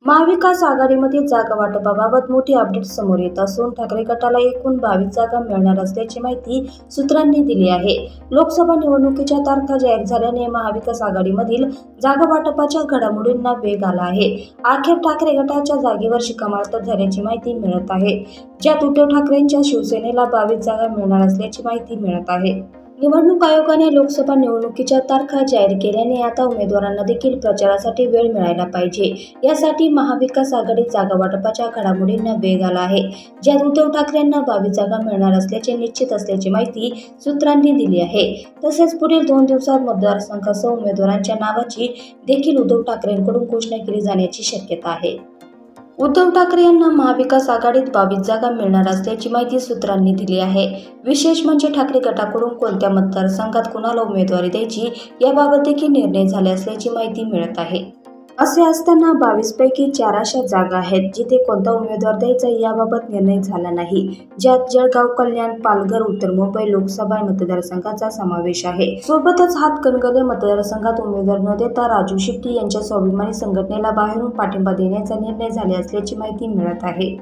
महाविकास आघाडीमध्ये जागा वाटपाबाबत मोठी अपडेट समोर येत असून ठाकरे गटाला एकूण 22 जागा मिळणार असल्याची माहिती सूत्रांनी दिली आहे। लोकसभा निवडणुकीच्या तारखा जाहीर झाल्याने महाविकास आघाडीमधील जागा वाटपाच्या घडामोडींना वेग आला आहे। अखेर ठाकरे गटाच्या जागेवर शिक्कामोर्तब झाल्याची माहिती मिळत आहे, ज्यात उद्धव ठाकरेंच्या शिवसेनेला 22 जागा मिळणार असल्याची माहिती मिळत आहे। निवडणूक आयोगाने लोकसभा निवडणुकीच्या तारखा जाहीर केल्याने आता उमेदवारांना देखील प्रचारासाठी वेळ मिळायला पाहिजे। यासाठी महाविकास आघाडीत जागा वाटपाच्या घडामोडींना वेग आला आहे, ज्यात उद्धव ठाकरेंना 22 जागा मिळणार असल्याचे निश्चित असल्याची माहिती सूत्रांनी दिली आहे। तसेच पुढील 2 दिवसात मतदारसंघासह उमेदवारांच्या नावाची देखील उद्धव ठाकरेंकडून घोषणा केली जाण्याची शक्यता आहे। उद्धव ठाकरे यांना महाविकास आघाडीत 22 जागा मिळणार असल्याची माहिती सूत्रांनी दिली आहे। विशेष म्हणजे ठाकरे गटाकडून कोणत्या मतदारसंघात कुणाला उमेदवारी द्यायची याबाबत देखील निर्णय झाले असल्याची माहिती मिळत आहे। असे असताना 22 पैकी 4 अशा जागा आहेत जिथे कोणता उमेदवार द्यायचा याबाबत निर्णय झाला नाही, ज्यात जळगाव, कल्याण, पालघर, उत्तर मुंबई लोकसभा मतदारसंघाचा समावेश आहे। सोबतच हातकणंगले मतदारसंघात उमेदवार न देता राजू शेट्टी यांच्या स्वाभिमानी संघटनेला बाहेरून पाठिंबा देण्याचा निर्णय झाला असल्याची माहिती मिळत आहे।